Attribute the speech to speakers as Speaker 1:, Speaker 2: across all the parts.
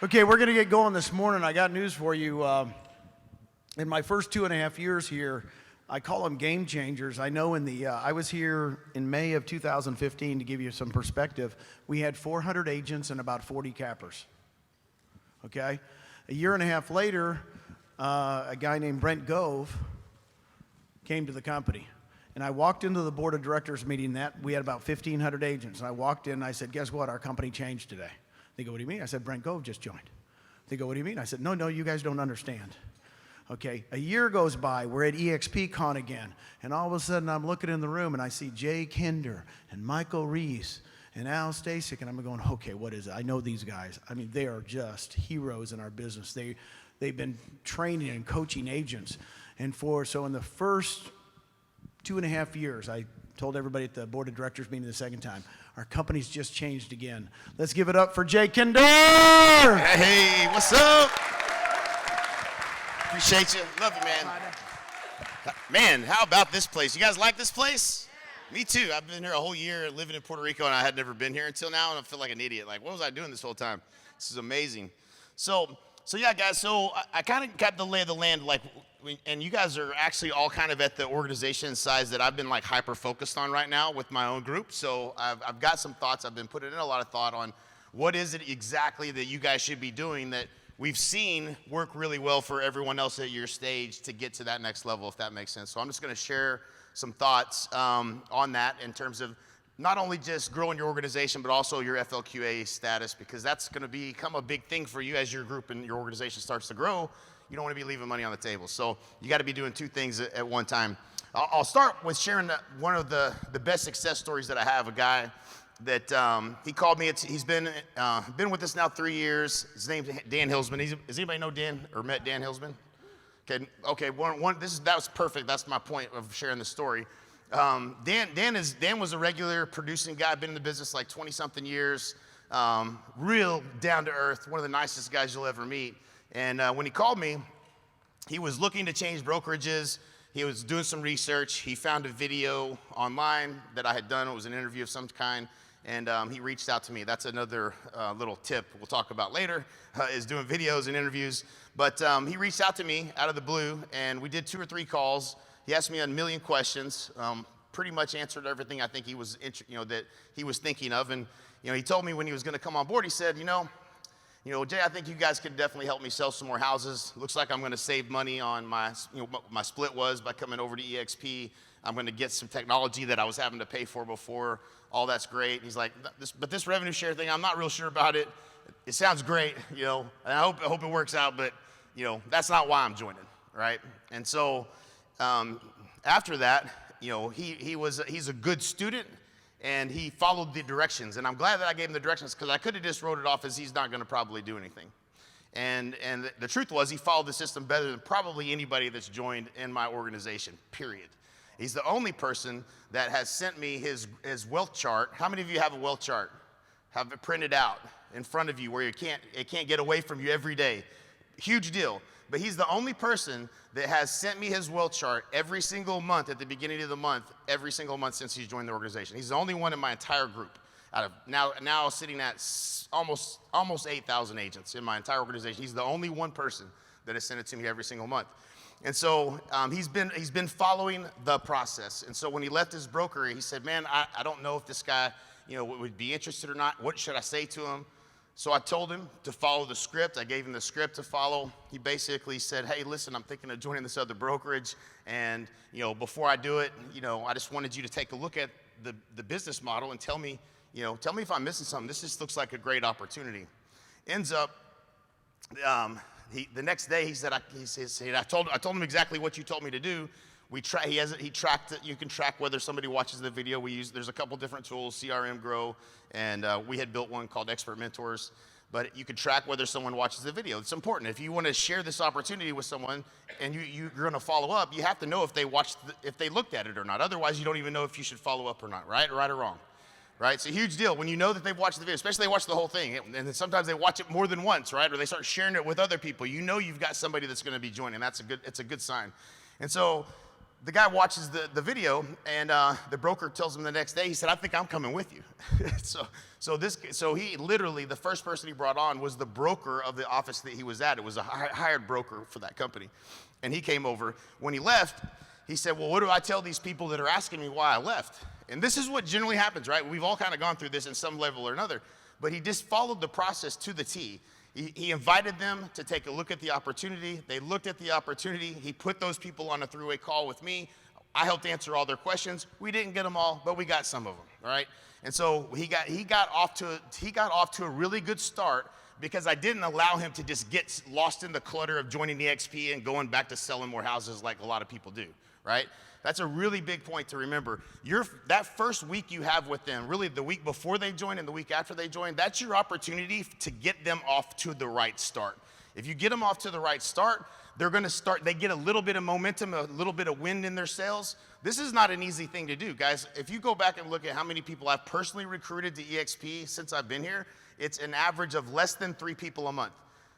Speaker 1: Okay, we're going to get going this morning. I got news for you. In my first 2.5 years here, I call them game changers. I know I was here in May of 2015 to give you some perspective. We had 400 agents and about 40 cappers. Okay? A year and a half later, a guy named Brent Gove came to the company. And I walked into the board of directors meeting we had about 1,500 agents. And I walked in and I said, guess what? Our company changed today. They go, what do you mean? I said, Brent Gove just joined. They go, what do you mean? I said, no, you guys don't understand. Okay, a year goes by, we're at EXPCon again, and all of a sudden I'm looking in the room and I see Jay Kinder and Michael Reese and Al Stasic, and I'm going, okay, what is it? I know these guys. I mean, they are just heroes in our business. They've been training and coaching agents. So in the first 2.5 years, I told everybody at the board of directors meeting the second time, our company's just changed again. Let's give it up for Jay Kinder!
Speaker 2: Hey, what's up? Appreciate you. Love you, man. Man, how about this place? You guys like this place? Me too. I've been here a whole year living in Puerto Rico, and I had never been here until now, and I feel like an idiot. Like, what was I doing this whole time? This is amazing. So yeah, guys, so I kind of got the lay of the land, and you guys are actually all kind of at the organization size that I've been like hyper-focused on right now with my own group. So I've got some thoughts. I've been putting in a lot of thought on what is it exactly that you guys should be doing that we've seen work really well for everyone else at your stage to get to that next level, if that makes sense. So I'm just going to share some thoughts on that in terms of not only just growing your organization, but also your FLQA status, because that's going to become a big thing for you as your group and your organization starts to grow. You don't want to be leaving money on the table. So you got to be doing two things at one time. I'll start with sharing one of the best success stories that I have. A guy that he called me. He's been with us now 3 years. His name's Dan Hilsman. Does anybody know Dan or met Dan Hilsman? Okay. That was perfect. That's my point of sharing the story. Dan was a regular producing guy. Been in the business like 20-something years. Real down to earth. One of the nicest guys you'll ever meet. And when he called me, he was looking to change brokerages. He was doing some research. He found a video online that I had done. It was an interview of some kind, and he reached out to me. That's another little tip we'll talk about later, is doing videos and interviews. But he reached out to me out of the blue, and we did 2 or 3 calls. He asked me a million questions, pretty much answered everything I think he was, that he was thinking of. And he told me when he was going to come on board, he said, Jay, I think you guys could definitely help me sell some more houses. Looks like I'm going to save money on my split was by coming over to EXP. I'm going to get some technology that I was having to pay for before. All that's great. He's like, but this revenue share thing, I'm not real sure about it. It sounds great, and I hope it works out, but that's not why I'm joining, right? And so after that, he's a good student. And he followed the directions. And I'm glad that I gave him the directions, because I could have just wrote it off as he's not going to probably do anything. And the truth was, he followed the system better than probably anybody that's joined in my organization, period. He's the only person that has sent me his wealth chart. How many of you have a wealth chart? Have it printed out in front of you where it can't get away from you every day? Huge deal. But he's the only person that has sent me his wealth chart every single month at the beginning of the month, every single month since he's joined the organization. He's the only one in my entire group, out of now sitting at almost 8,000 agents in my entire organization. He's the only one person that has sent it to me every single month. And so he's been following the process. And so when he left his broker, he said, man, I don't know if this guy would be interested or not. What should I say to him? So I told him to follow the script. I gave him the script to follow. He basically said, hey, listen, I'm thinking of joining this other brokerage. And, before I do it, I just wanted you to take a look at the business model and tell me if I'm missing something. This just looks like a great opportunity. Ends up, the next day he said, I told him exactly what you told me to do. He tracked it. You can track whether somebody watches the video. There's a couple different tools, CRM, Grow, and we had built one called Expert Mentors. But you can track whether someone watches the video. It's important. If you want to share this opportunity with someone and you're going to follow up, you have to know if they looked at it or not. Otherwise, you don't even know if you should follow up or not, right or wrong. Right? It's a huge deal when you know that they've watched the video, especially they watch the whole thing. And then sometimes they watch it more than once, right? Or they start sharing it with other people. You've got somebody that's going to be joining. It's a good sign. And so the guy watches the video, and the broker tells him the next day, he said, I think I'm coming with you. so he literally, the first person he brought on was the broker of the office that he was at. It was a hired broker for that company. And he came over. When he left, he said, well, what do I tell these people that are asking me why I left? And this is what generally happens, right? We've all kind of gone through this in some level or another. But he just followed the process to the T. He invited them to take a look at the opportunity. They looked at the opportunity. He put those people on a three-way call with me. I helped answer all their questions. We didn't get them all, but we got some of them, all right? And so he got off to a really good start because I didn't allow him to just get lost in the clutter of joining the EXP and going back to selling more houses like a lot of people do, right? That's a really big point to remember. That first week you have with them, really the week before they join and the week after they join, that's your opportunity to get them off to the right start. If you get them off to the right start, they get a little bit of momentum, a little bit of wind in their sails. This is not an easy thing to do, guys. If you go back and look at how many people I've personally recruited to EXP since I've been here, it's an average of less than 3 people a month.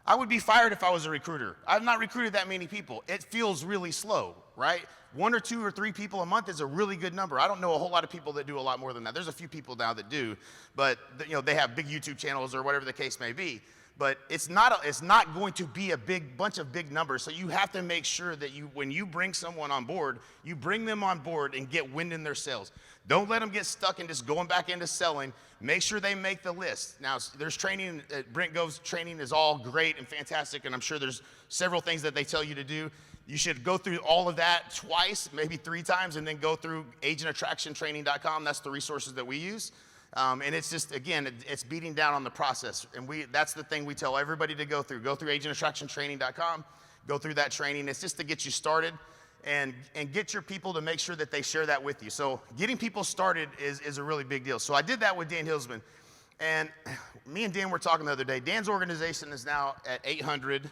Speaker 2: I would be fired if I was a recruiter. I've not recruited that many people. It feels really slow, right? 1 or 2 or 3 people a month is a really good number. I don't know a whole lot of people that do a lot more than that. There's a few people now that do, but they have big YouTube channels or whatever the case may be. But it's not going to be a big bunch of big numbers. So you have to make sure that when you bring someone on board, you bring them on board and get wind in their sails. Don't let them get stuck in just going back into selling. Make sure they make the list. Now, there's training. Brent Gove's training is all great and fantastic, and I'm sure there's several things that they tell you to do. You should go through all of that twice, maybe 3 times, and then go through agentattractiontraining.com. That's the resources that we use. And it's just, again, it's beating down on the process. And that's the thing we tell everybody to go through. Go through agentattractiontraining.com. Go through that training. It's just to get you started and get your people to make sure that they share that with you. So getting people started is a really big deal. So I did that with Dan Hilsman. And me and Dan were talking the other day. Dan's organization is now at 800,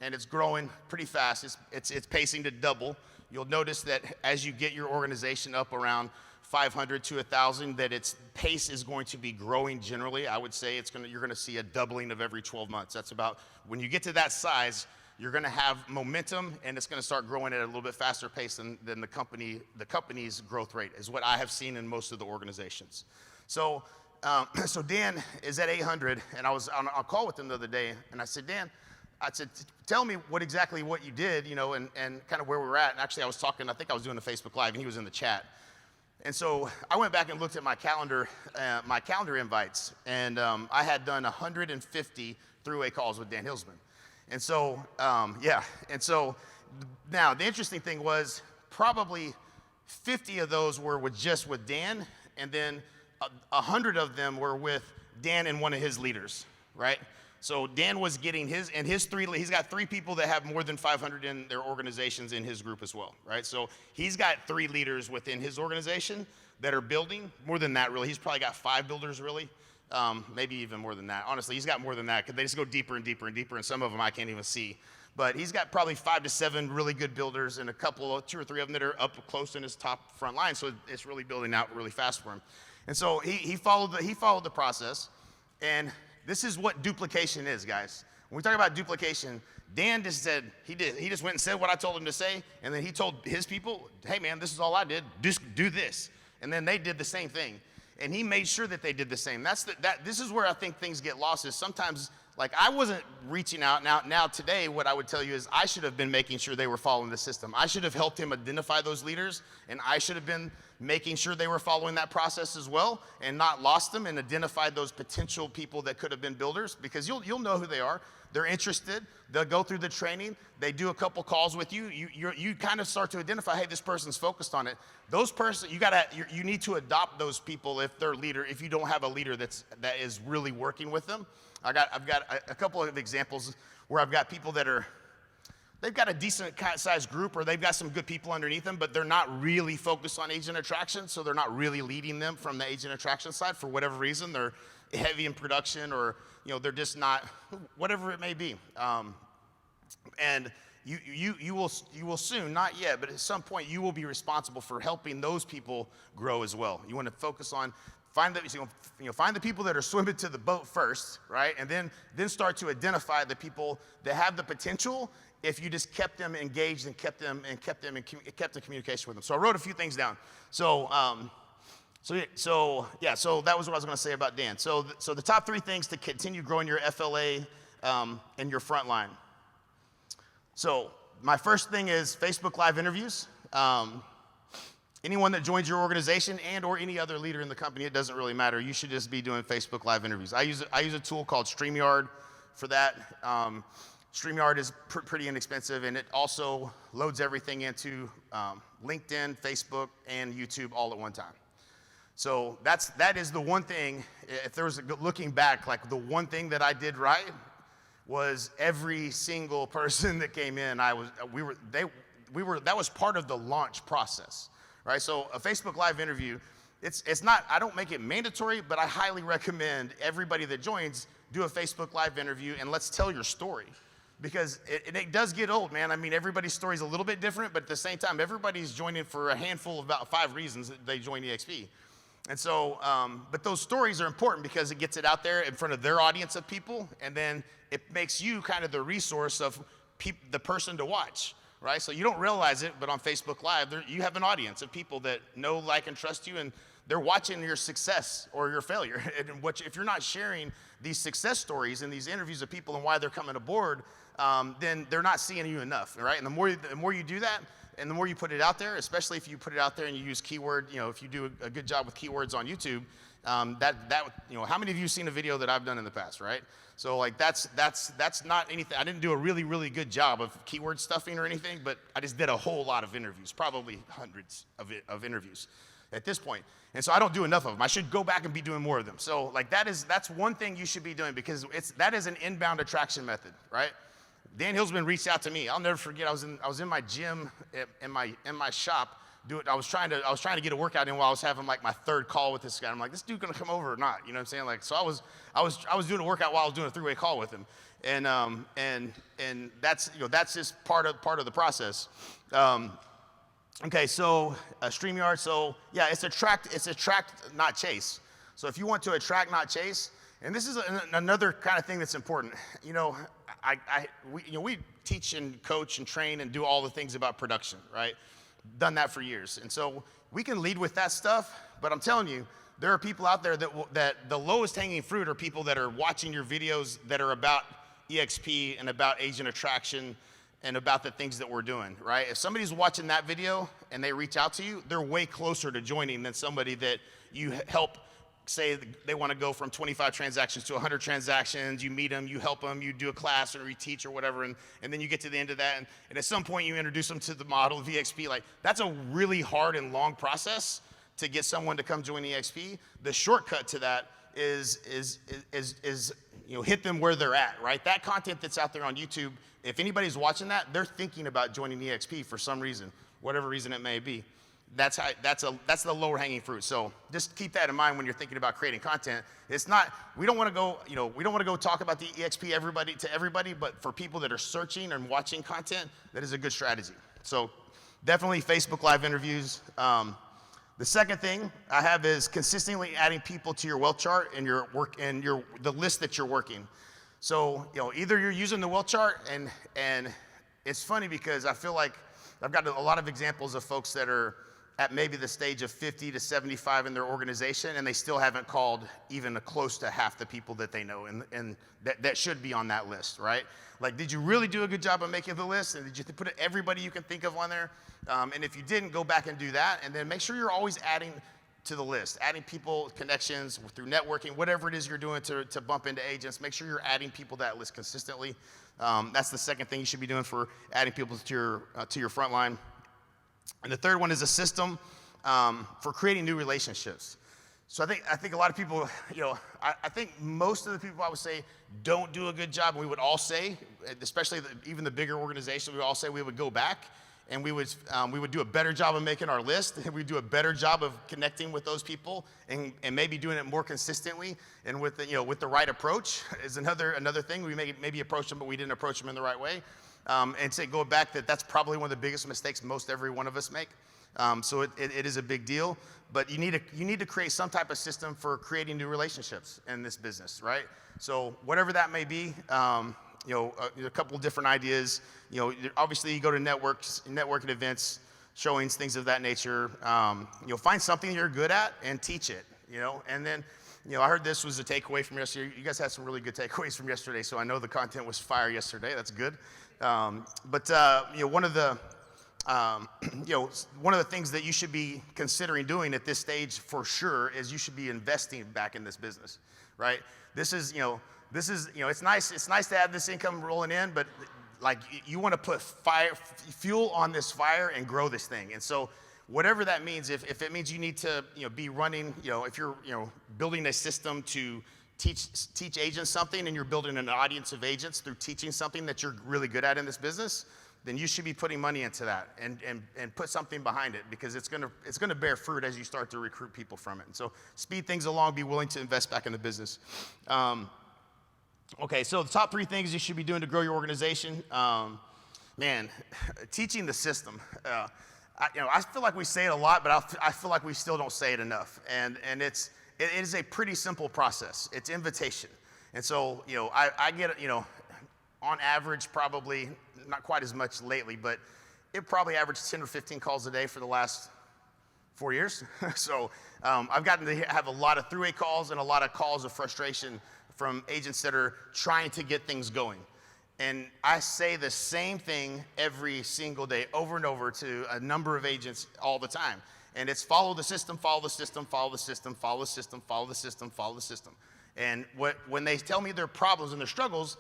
Speaker 2: and it's growing pretty fast. It's pacing to double. You'll notice that as you get your organization up around 500 to 1,000, that its pace is going to be growing generally. I would say you're going to see a doubling of every 12 months. That's about, when you get to that size, you're going to have momentum, and it's going to start growing at a little bit faster pace than the company's growth rate, is what I have seen in most of the organizations. So Dan is at 800, and I was on a call with him the other day, and I said, Dan, tell me exactly what you did, and kind of where we were at. And actually, I think I was doing a Facebook Live, and he was in the chat. And so I went back and looked at my calendar invites, and I had done 150 three-way calls with Dan Hilsman. And so, And so now the interesting thing was probably 50 of those were just with Dan, and then 100 of them were with Dan and one of his leaders, right? So Dan was getting he's got 3 people that have more than 500 in their organizations in his group as well, right? So he's got 3 leaders within his organization that are building, more than that really. He's probably got 5 builders really, maybe even more than that. Honestly, he's got more than that because they just go deeper and deeper and deeper, and some of them I can't even see. But he's got probably 5 to 7 really good builders and 2 or 3 of them that are up close in his top front line, so it's really building out really fast for him. And so he followed the process, and this is what duplication is, guys. When we talk about duplication, Dan just said, he just went and said what I told him to say, and then he told his people, hey man, this is all I did, just do this. And then they did the same thing. And he made sure that they did the same. This is where I think things get lost, is sometimes, like, I wasn't reaching out. Now today, what I would tell you is I should have been making sure they were following the system. I should have helped him identify those leaders, and I should have been making sure they were following that process as well, and not lost them and identified those potential people that could have been builders, because you'll know who they are. They're interested. They'll go through the training. They do a couple calls with you. You kind of start to identify, hey, this person's focused on it. You need to adopt those people if they're leader. If you don't have a leader that is really working with them. I've got a couple of examples where I've got people they've got a decent sized group, or they've got some good people underneath them, but they're not really focused on agent attraction, so they're not really leading them from the agent attraction side for whatever reason. They're heavy in production, or they're just not, whatever it may be. And you will soon, not yet, but at some point you will be responsible for helping those people grow as well. You want to focus on find the people that are swimming to the boat first, right? And then start to identify the people that have the potential if you just kept them engaged and kept the communication with them. So I wrote a few things down. So that was what I was going to say about Dan. So the top 3 things to continue growing your FLA and your front line. So my first thing is Facebook Live interviews. Anyone that joins your organization and or any other leader in the company, it doesn't really matter. You should just be doing Facebook Live interviews. I use a tool called StreamYard for that. StreamYard is pretty inexpensive, and it also loads everything into LinkedIn, Facebook, and YouTube all at one time. So that is the one thing. If there was looking back, like the one thing that I did right was every single person that came in, that was part of the launch process, right? So a Facebook Live interview, it's not, I don't make it mandatory, but I highly recommend everybody that joins do a Facebook Live interview and let's tell your story. Because it does get old, man. I mean, everybody's story is a little bit different, but at the same time, everybody's joining for a handful of about 5 reasons that they join EXP. And so, but those stories are important because it gets it out there in front of their audience of people, and then it makes you kind of the resource of the person to watch, right? So you don't realize it, but on Facebook Live, you have an audience of people that know, like, and trust you, and they're watching your success or your failure. And if you're not sharing these success stories and these interviews of people and why they're coming aboard, then they're not seeing you enough, right? And the more you do that, and the more you put it out there, especially if you put it out there and you use keyword, if you do a good job with keywords on YouTube, how many of you have seen a video that I've done in the past, right? So like that's not anything. I didn't do a really, really good job of keyword stuffing or anything, but I just did a whole lot of interviews, probably hundreds of interviews at this point. And so I don't do enough of them. I should go back and be doing more of them. So like that's one thing you should be doing because that is an inbound attraction method, right? Dan Hillsman reached out to me. I'll never forget. I was in my gym in my shop. I was trying to get a workout in while I was having like my 3rd call with this guy. I'm like, this dude gonna come over or not? You know what I'm saying? Like, so I was doing a workout while I was doing a 3-way call with him, and that's just part of the process. Okay, so StreamYard. So yeah, it's attract, not chase. So if you want to attract, not chase, and this is another kind of thing that's important. We teach and coach and train and do all the things about production, right? Done that for years. And so we can lead with that stuff, but I'm telling you, there are people out there that the lowest hanging fruit are people that are watching your videos that are about EXP and about agent attraction and about the things that we're doing, right? If somebody's watching that video and they reach out to you, they're way closer to joining than somebody that you help. Say they want to go from 25 transactions to 100 transactions, you meet them, you help them, you do a class or you teach or whatever, and then you get to the end of that, and at some point you introduce them to the model of EXP. Like, that's a really hard and long process to get someone to come join EXP. The shortcut to that is hit them where they're at, right? That content that's out there on YouTube, if anybody's watching that, they're thinking about joining EXP for some reason, whatever reason it may be. That's the lower hanging fruit. So just keep that in mind when you're thinking about creating content. It's not, we don't want to go talk about the EXP to everybody, but for people that are searching and watching content, that is a good strategy. So definitely Facebook Live interviews. The second thing I have is consistently adding people to your wealth chart and your work and the list that you're working. So either you're using the wealth chart and it's funny because I feel like I've got a lot of examples of folks that are at maybe the stage of 50 to 75 in their organization, and they still haven't called even close to half the people that they know, and that should be on that list, right? Like, did you really do a good job of making the list, and did you put everybody you can think of on there? And if you didn't, go back and do that, and then make sure you're always adding to the list, adding people, connections, through networking, whatever it is you're doing to bump into agents. Make sure you're adding people to that list consistently. That's the second thing you should be doing for adding people to your front line. And the third one is a system for creating new relationships. So I think a lot of people, I think most of the people I would say don't do a good job. And we would all say, especially even the bigger organizations, we would all say we would go back and we would do a better job of making our list. And we'd do a better job of connecting with those people and maybe doing it more consistently and with the right approach is another thing. We maybe approach them, but we didn't approach them in the right way. And say, go back, that's probably one of the biggest mistakes most every one of us make. So it is a big deal, but you need to create some type of system for creating new relationships in this business, right? So whatever that may be, a couple of different ideas. Obviously you go to networking events, showings, things of that nature. Find something you're good at and teach it, and then, I heard this was a takeaway from yesterday. You guys had some really good takeaways from yesterday, so I know the content was fire yesterday. That's good. One of the things that you should be considering doing at this stage for sure is you should be investing back in this business, right? This is it's nice to have this income rolling in, but like you want to put fuel on this fire and grow this thing. And so whatever that means, if it means you need to be running, if you're building a system to teach agents something, and you're building an audience of agents through teaching something that you're really good at in this business, then you should be putting money into that and put something behind it, because it's gonna bear fruit as you start to recruit people from it. And so speed things along, be willing to invest back in the business. Okay, so the top 3 things you should be doing to grow your organization. Teaching the system. I feel like we say it a lot, but I feel like we still don't say it enough. And it is a pretty simple process. It's invitation. And so, I get, on average, probably not quite as much lately, but it probably averaged 10 or 15 calls a day for the last 4 years. So I've gotten to have a lot of throughway calls and a lot of calls of frustration from agents that are trying to get things going. And I say the same thing every single day, over and over, to a number of agents all the time. And it's follow the system, follow the system, follow the system, follow the system, follow the system, follow the system. And when they tell me their problems and their struggles,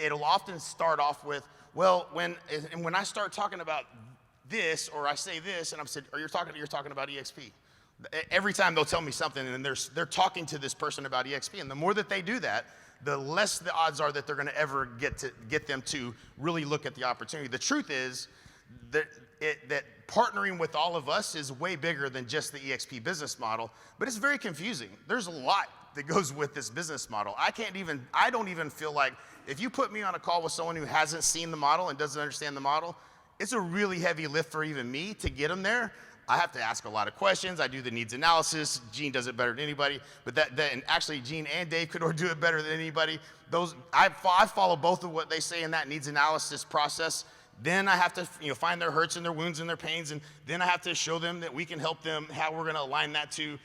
Speaker 2: it'll often start off with, well, when I start talking about this, or I say this, and I'm saying, you're talking about EXP. Every time they'll tell me something, and they're talking to this person about EXP. And the more that they do that, the less the odds are that they're going to ever get them to really look at the opportunity. The truth is that partnering with all of us is way bigger than just the EXP business model, but it's very confusing. There's a lot that goes with this business model. I don't even feel like, if you put me on a call with someone who hasn't seen the model and doesn't understand the model, it's a really heavy lift for even me to get them there. I have to ask a lot of questions. I do the needs analysis. Gene does it better than anybody, but and actually Gene and Dave could do it better than anybody. I follow both of what they say in that needs analysis process. Then I have to find their hurts and their wounds and their pains, and then I have to show them that we can help them, how we're going to align that to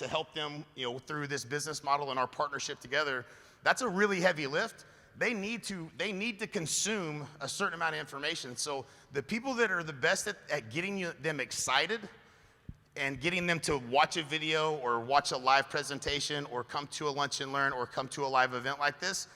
Speaker 2: help them through this business model and our partnership together. That's a really heavy lift. They need to consume a certain amount of information. So the people that are the best at getting them excited and getting them to watch a video or watch a live presentation or come to a lunch and learn or come to a live event like this,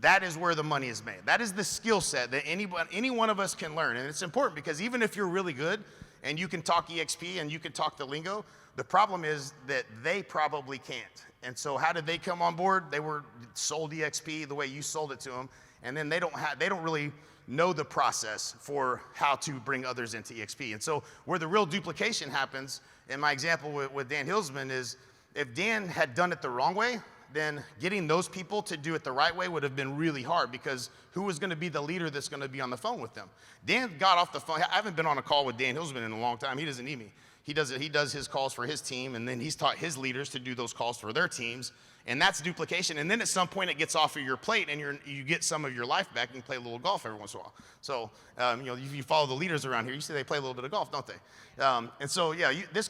Speaker 2: that is where the money is made. That is the skill set that any one of us can learn. And it's important, because even if you're really good and you can talk EXP and you can talk the lingo, the problem is that they probably can't. And so how did they come on board? They were sold EXP the way you sold it to them, and then they don't really know the process for how to bring others into EXP. And so where the real duplication happens, in my example with Dan Hilsman, is if Dan had done it the wrong way, then getting those people to do it the right way would have been really hard, because who was going to be the leader that's going to be on the phone with them? Dan got off the phone. I haven't been on a call with Dan Hilsman in a long time. He doesn't need me. He does his calls for his team, and then he's taught his leaders to do those calls for their teams, and that's duplication. And then at some point it gets off of your plate, and you get some of your life back, and you play a little golf every once in a while. So if you follow the leaders around here, you see they play a little bit of golf, don't they? And so this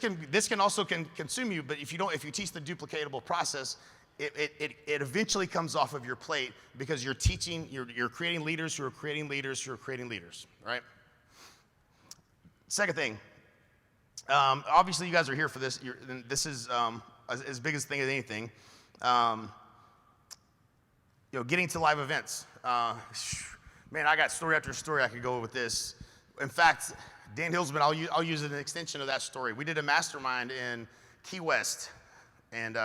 Speaker 2: can also consume you, but if you teach the duplicatable process, it eventually comes off of your plate, because you're creating leaders who are creating leaders who are creating leaders, right? Second thing. Obviously, you guys are here for this. This is as big a thing as anything. Getting to live events. Man, I got story after story I could go with this. In fact, Dan Hilsman, I'll use an extension of that story. We did a mastermind in Key West, and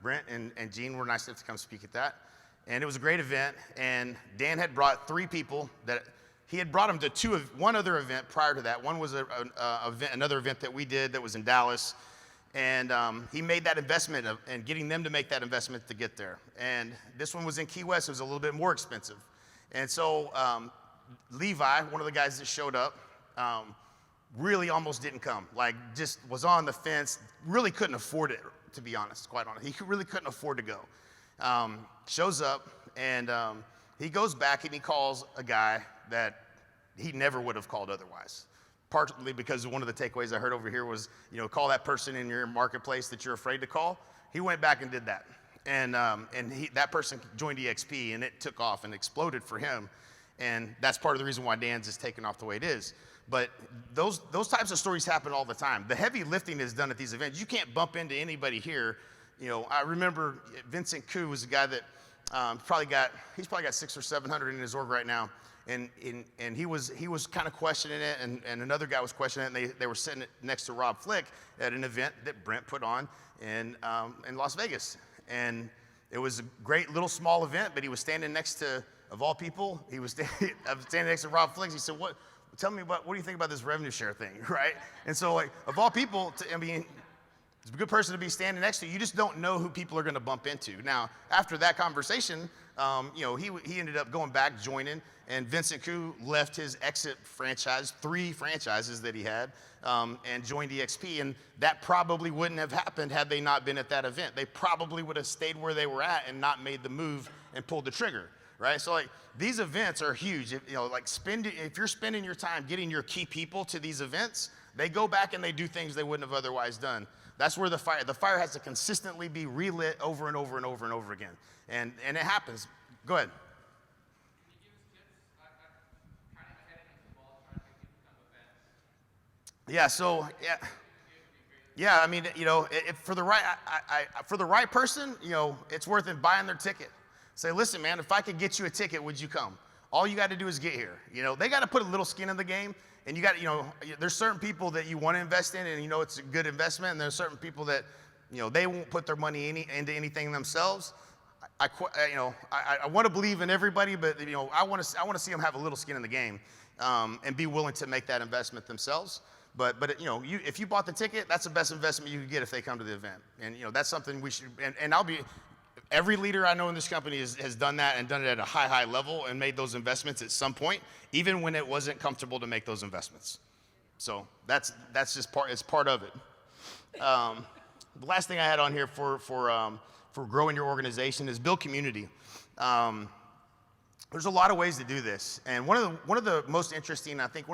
Speaker 2: Brent and Gene were nice enough to come speak at that. And it was a great event, and Dan had brought 3 people that he had brought them to one other event prior to that. One was another event that we did that was in Dallas. And he made that investment and getting them to make that investment to get there. And this one was in Key West. It was a little bit more expensive. And so Levi, one of the guys that showed up, really almost didn't come. Like, just was on the fence, really couldn't afford it, to be honest, quite honest. He really couldn't afford to go. Shows up, and he goes back and he calls a guy that he never would have called otherwise. Partly because one of the takeaways I heard over here was, call that person in your marketplace that you're afraid to call. He went back and did that. And that person joined EXP, and it took off and exploded for him. And that's part of the reason why Dan's is taking off the way it is. But those types of stories happen all the time. The heavy lifting is done at these events. You can't bump into anybody here. I remember Vincent Koo was a guy that he's probably got 600 or 700 in his org right now. And he was kind of questioning it, and another guy was questioning it, and they were sitting next to Rob Flick at an event that Brent put on in Las Vegas. And it was a great little small event, but he was standing next to, of all people, I was standing next to Rob Flick. He said, tell me what do you think about this revenue share thing, right? And so, like, of all people, it's a good person to be standing next to. You just don't know who people are going to bump into. Now, after that conversation, he ended up going back, joining, and Vincent Koo left his exit franchise, 3 franchises that he had, and joined EXP. And that probably wouldn't have happened had they not been at that event. They probably would have stayed where they were at and not made the move and pulled the trigger, right? So, like, these events are huge. If you're spending your time getting your key people to these events, they go back and they do things they wouldn't have otherwise done. That's where the fire has to consistently be relit over and over and over and over again. And it happens. Go ahead. Yeah, so, yeah, I mean, for the right person, it's worth it buying their ticket. Say, listen, man, if I could get you a ticket, would you come? All you got to do is get here. They got to put a little skin in the game, and you got, there's certain people that you want to invest in, and it's a good investment, and there's certain people that, they won't put their money into anything themselves. I want to believe in everybody, but I want to see them have a little skin in the game, and be willing to make that investment themselves. But if you bought the ticket, that's the best investment you could get if they come to the event. And that's something we should. And every leader I know in this company has done that, and done it at a high level, and made those investments at some point, even when it wasn't comfortable to make those investments. So that's just part of it. The last thing I had on here for growing your organization is build community. There's a lot of ways to do this, and one of the most interesting, I think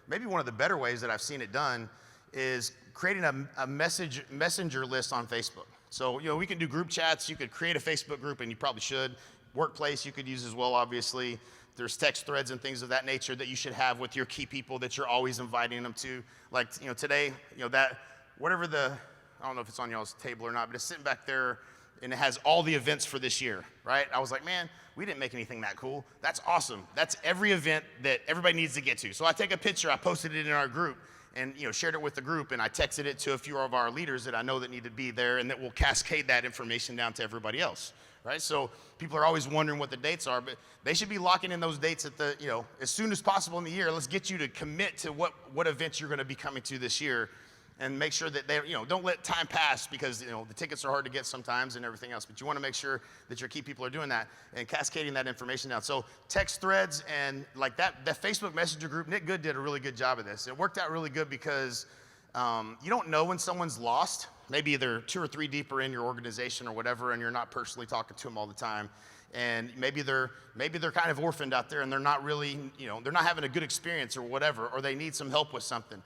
Speaker 2: maybe one of the better ways that I've seen it done is creating a messenger list on Facebook. So, we can do group chats. You could create a Facebook group, and you probably should. Workplace you could use as well, obviously. There's text threads and things of that nature that you should have with your key people that you're always inviting them to. Like, today, that whatever I don't know if it's on y'all's table or not, but it's sitting back there, and it has all the events for this year, right? I was like, man, we didn't make anything that cool. That's awesome. That's every event that everybody needs to get to. So I take a picture, I posted it in our group, and shared it with the group, and I texted it to a few of our leaders that I know that need to be there, and that will cascade that information down to everybody else, right? So people are always wondering what the dates are, but they should be locking in those dates at as soon as possible in the year. Let's get you to commit to what events you're going to be coming to this year, and make sure that they, don't let time pass, because, the tickets are hard to get sometimes and everything else, but you want to make sure that your key people are doing that and cascading that information down. So text threads and like that Facebook Messenger group, Nick Good did a really good job of this. It worked out really good because you don't know when someone's lost. Maybe they're 2 or 3 deeper in your organization or whatever, and you're not personally talking to them all the time. And maybe they're kind of orphaned out there, and they're not really, they're not having a good experience or whatever, or they need some help with something.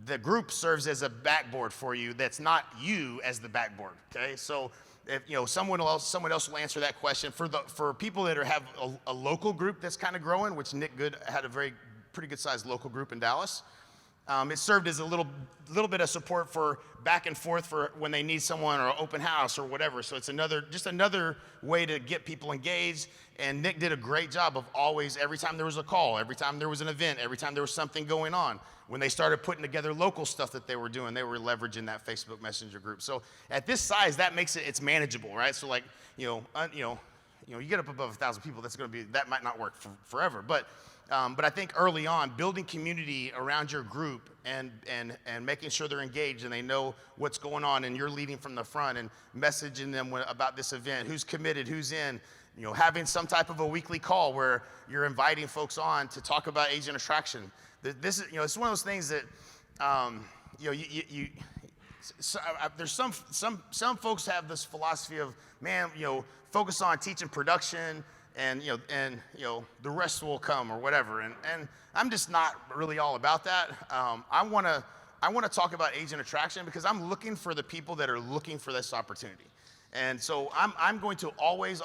Speaker 2: The group serves as a backboard for you. That's not you as the backboard. Okay, so if someone else will answer that question for people that have a local group that's kind of growing, which Nick Good had a pretty good sized local group in Dallas. It served as a little bit of support for back and forth for when they need someone or an open house or whatever. So it's just another way to get people engaged. And Nick did a great job of always, every time there was a call, every time there was an event, every time there was something going on, when they started putting together local stuff that they were doing, they were leveraging that Facebook Messenger group. So at this size, that makes it's manageable, right? So like, you get up above 1,000 people, that might not work forever. But I think early on, building community around your group and making sure they're engaged and they know what's going on, and you're leading from the front and messaging them about this event, who's committed, who's in, having some type of a weekly call where you're inviting folks on to talk about agent attraction. This is, it's one of those things that you know, there's some folks have this philosophy of, man, you know, focus on teaching production, and you know the rest will come or whatever. And I'm just not really all about that. I want to talk about agent attraction because I'm looking for the people that are looking for this opportunity. And so I'm going to always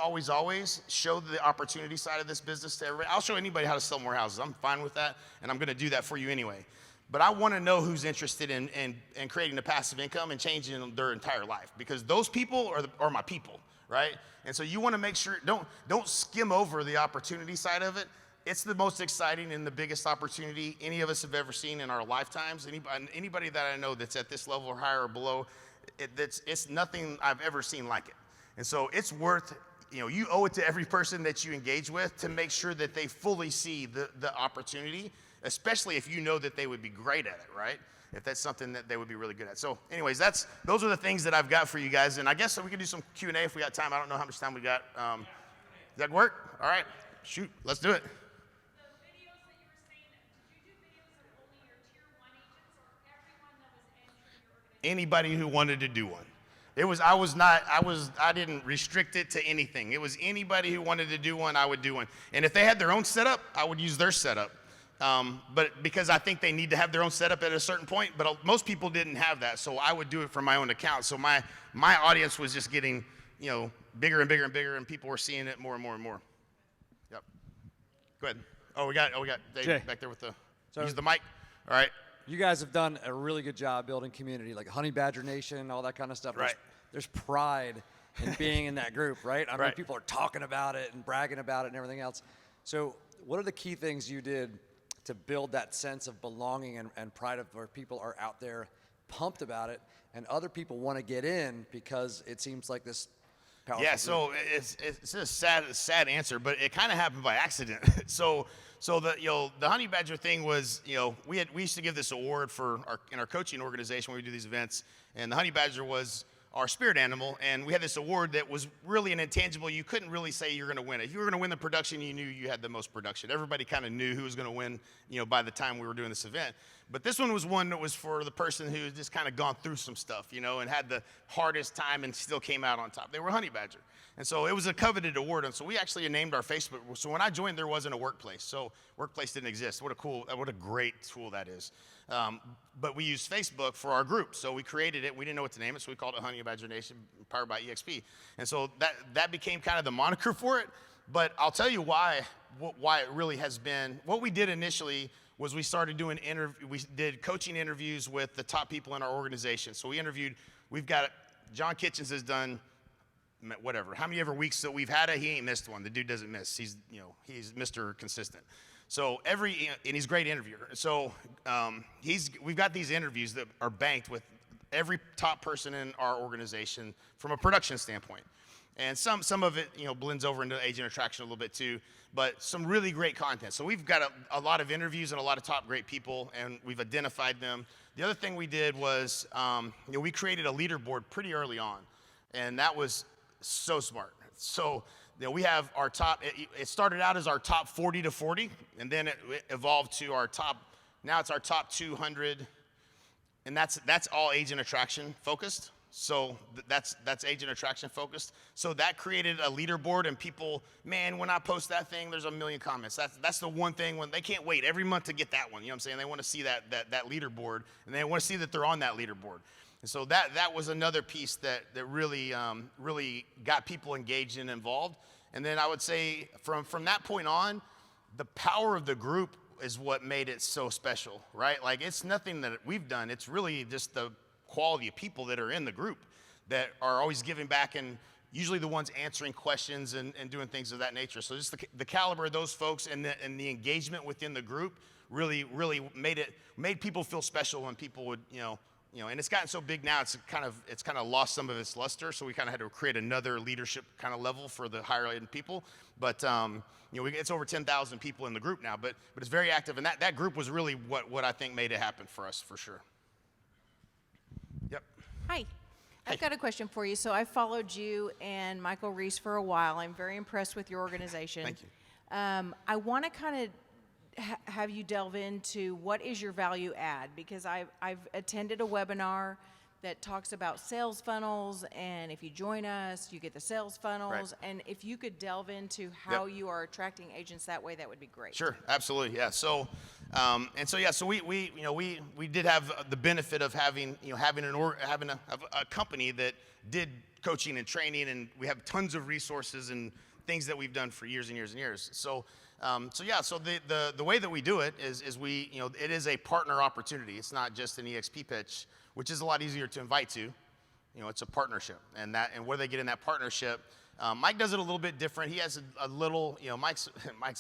Speaker 2: show the opportunity side of this business to everybody. I'll show anybody how to sell more houses. I'm fine with that, and I'm going to do that for you anyway. But I want to know who's interested in creating a passive income and changing their entire life, because those people are my people, right? And so you want to make sure, don't skim over the opportunity side of it. It's the most exciting and the biggest opportunity any of us have ever seen in our lifetimes. Anybody that I know that's at this level or higher or below, it's nothing I've ever seen like it. And so it's worth, you know, you owe it to every person that you engage with to make sure that they fully see the opportunity, especially if you know that they would be great at it, right? If that's something that they would be really good at. So anyways, those are the things that I've got for you guys. And I guess we can do some Q&A if we got time. I don't know how much time we got. Does that work? All right, shoot, let's do it. Anybody who wanted to do one. I didn't restrict it to anything. It was anybody who wanted to do one, I would do one. And if they had their own setup, I would use their setup. But because I think they need to have their own setup at a certain point, but most people didn't have that, so I would do it from my own account. So my audience was just getting, you know, bigger and bigger and bigger, and people were seeing it more and more and more. Yep. Go ahead. Oh, we got Dave
Speaker 3: Jay.
Speaker 2: back there with use the mic. All right.
Speaker 3: You guys have done a really good job building community, like Honey Badger Nation, all that kind of stuff.
Speaker 2: Right.
Speaker 3: There's pride in being in that group, right? I mean,
Speaker 2: Right.
Speaker 3: people are talking about it and bragging about it and everything else. So what are the key things you did to build that sense of belonging and pride of where people are out there pumped about it, and other people want to get in because it seems like this powerful
Speaker 2: Yeah,
Speaker 3: group?
Speaker 2: so it's a sad answer, but it kind of happened by accident. So the Honey Badger thing was, you know, we used to give this award in our coaching organization when we do these events, and the Honey Badger was our spirit animal, and we had this award that was really an intangible. You couldn't really say you're going to win it. If you were going to win the production, you knew you had the most production. Everybody kind of knew who was going to win, you know, by the time we were doing this event. But this one was one that was for the person who just kind of gone through some stuff, you know, and had the hardest time and still came out on top. They were Honey Badger. And so it was a coveted award. And so we actually named our Facebook. So when I joined, there wasn't a workplace. So workplace didn't exist. What a great tool that is. But we used Facebook for our group. So we created it. We didn't know what to name it. So we called it Honey Badger Nation, powered by EXP. And so that became kind of the moniker for it. But I'll tell you why it really has been. What we did initially was we started doing we did coaching interviews with the top people in our organization. So we've got, John Kitchens has done, whatever, how many ever weeks that we've had it, he ain't missed one. The dude doesn't miss. He's Mr. Consistent. So and he's a great interviewer. So we've got these interviews that are banked with every top person in our organization from a production standpoint. And some of it, you know, blends over into agent attraction a little bit too, but some really great content. So we've got a lot of interviews and a lot of top great people, and we've identified them. The other thing we did was, you know, we created a leaderboard pretty early on, and that was so smart. So, you know, we have our top, it started out as our top 40 to 40, and then it evolved to now it's our top 200, and that's all agent attraction focused. So that's agent attraction focused. So that created a leaderboard, and people, man, when I post that thing, there's a million comments. That's the one thing when they can't wait every month to get that one. You know what I'm saying? They want to see that leaderboard, and they want to see that they're on that leaderboard. And so that was another piece that really got people engaged and involved. And then I would say from that point on, the power of the group is what made it so special, right? Like, it's nothing that we've done. It's really just the quality of people that are in the group that are always giving back, and usually the ones answering questions and doing things of that nature. So just the caliber of those folks and the engagement within the group really made people feel special, and people would, you know, and it's gotten so big now, it's kind of lost some of its luster. So we kind of had to create another leadership kind of level for the higher end people. But you know, it's over 10,000 people in the group now, but it's very active, and that group was really what I think made it happen for us, for sure. Yep.
Speaker 4: Hi. I've got a question for you. So I followed you and Michael Reese for a while. I'm very impressed with your organization.
Speaker 2: Thank you.
Speaker 4: I want to kind of have you delve into what is your value add? Because I've attended a webinar that talks about sales funnels, and if you join us, you get the sales funnels.
Speaker 2: Right.
Speaker 4: And if you could delve into how
Speaker 2: Yep.
Speaker 4: you are attracting agents that way, that would be great.
Speaker 2: Sure, absolutely, yeah. So, so we did have the benefit of having a company that did coaching and training, and we have tons of resources and things that we've done for years and years and years. So, so the way that we do it is it is a partner opportunity. It's not just an EXP pitch, which is a lot easier to invite to. It's a partnership, and where they get in that partnership. Mike does it a little bit different. He has a little, Mike's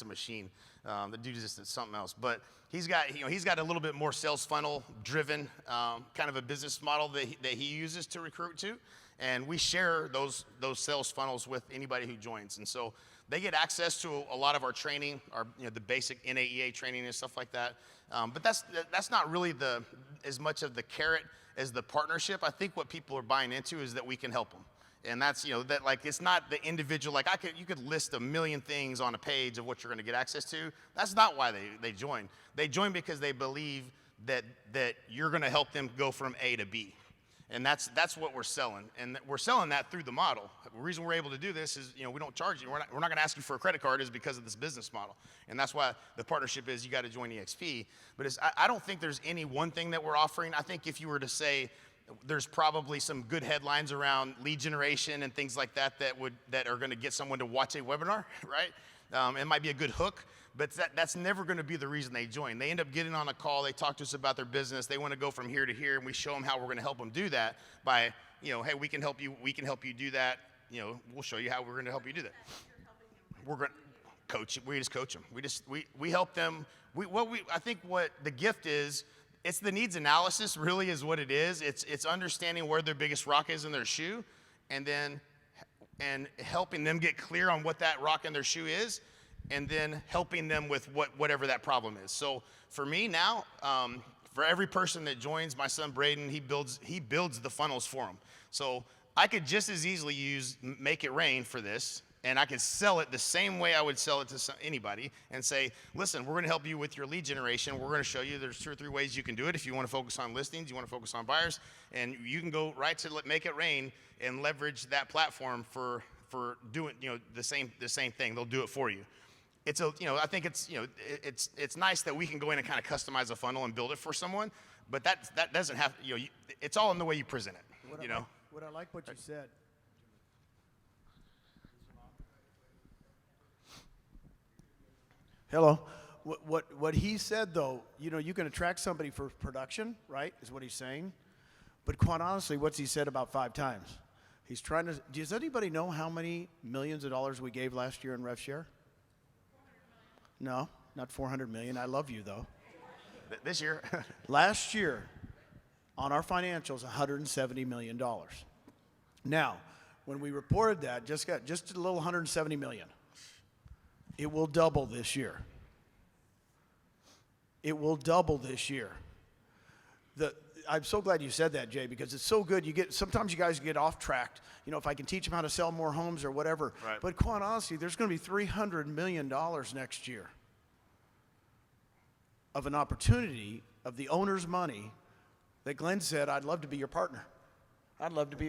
Speaker 2: a machine. The dude is just something else. But he's got a little bit more sales funnel driven kind of a business model that he uses to recruit to, and we share those sales funnels with anybody who joins. And so they get access to a lot of our training, the basic NAEA training and stuff like that. But that's not really as much of the carrot as the partnership. I think what people are buying into is that we can help them. And that's, that like, it's not the individual, like you could list a million things on a page of what you're going to get access to. That's not why they join. They join because they believe that you're going to help them go from A to B. And that's what we're selling. And we're selling that through the model. The reason we're able to do this is, we don't charge you. We're not going to ask you for a credit card is because of this business model. And that's why the partnership is you got to join EXP. But I don't think there's any one thing that we're offering. I think if you were to say, there's probably some good headlines around lead generation and things like that that are going to get someone to watch a webinar, right? It might be a good hook, but that's never going to be the reason they join. They end up getting on a call. They talk to us about their business. They want to go from here to here, and we show them how we're going to help them do that by, hey, we can help you. We can help you do that. We'll show you how we're going to help you do that. We're going to coach. We just coach them. We help them. I think what the gift is. It's the needs analysis, really, is what it is. It's understanding where their biggest rock is in their shoe, and helping them get clear on what that rock in their shoe is, and then helping them with whatever that problem is. So for me now, for every person that joins, my son Braden, he builds the funnels for them. So I could just as easily use Make It Rain for this. And I could sell it the same way I would sell it to anybody and say, listen, we're going to help you with your lead generation. We're going to show you there's 2 or 3 ways you can do it. If you want to focus on listings, you want to focus on buyers, and you can go right to Make It Rain and leverage that platform for doing the same thing. They'll do it for you. I think it's nice that we can go in and kind of customize a funnel and build it for someone, but that doesn't have it's all in the way you present it.
Speaker 1: What I like what you said. Hello. What he said, though, you can attract somebody for production, right, is what he's saying. But quite honestly, what's he said about 5 times? He's trying to, does anybody know how many millions of dollars we gave last year in rev share? No, not 400 million. I love you, though.
Speaker 2: This year?
Speaker 1: Last year, on our financials, $170 million. Now, when we reported that, just a little 170 million. It will double this year. It will double this year. I'm so glad you said that, Jay, because it's so good. Sometimes you guys get off track. If I can teach them how to sell more homes or whatever.
Speaker 2: Right.
Speaker 1: But quite honestly, there's going to be $300 million next year of an opportunity of the owner's money that Glenn said, I'd love to be your partner.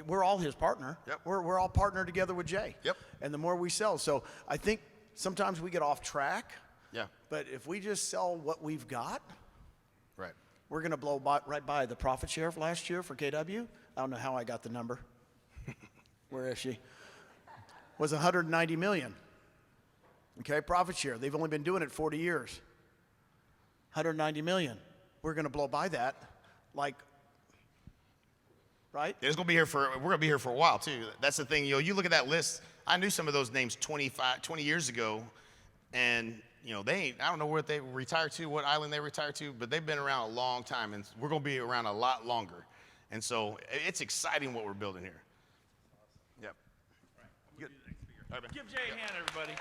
Speaker 1: We're all his partner.
Speaker 2: Yep.
Speaker 1: We're all partnered together with Jay.
Speaker 2: Yep.
Speaker 1: And the more we sell. So I think sometimes we get off track.
Speaker 2: Yeah.
Speaker 1: But if we just sell what we've got,
Speaker 2: Right.
Speaker 1: we're going to blow right by the profit share last year for KW. I don't know how I got the number. Where is she? Was 190 million. Okay, profit share. They've only been doing it 40 years. 190 million. We're going to blow by that, right?
Speaker 2: We're going to be here for a while too. That's the thing. You look at that list. I knew some of those names 20 years ago, and I don't know where they retired to, what island they retired to, but they've been around a long time, and we're going to be around a lot longer. And so it's exciting what we're building here. Yep. Good.
Speaker 5: Give Jay a hand, everybody.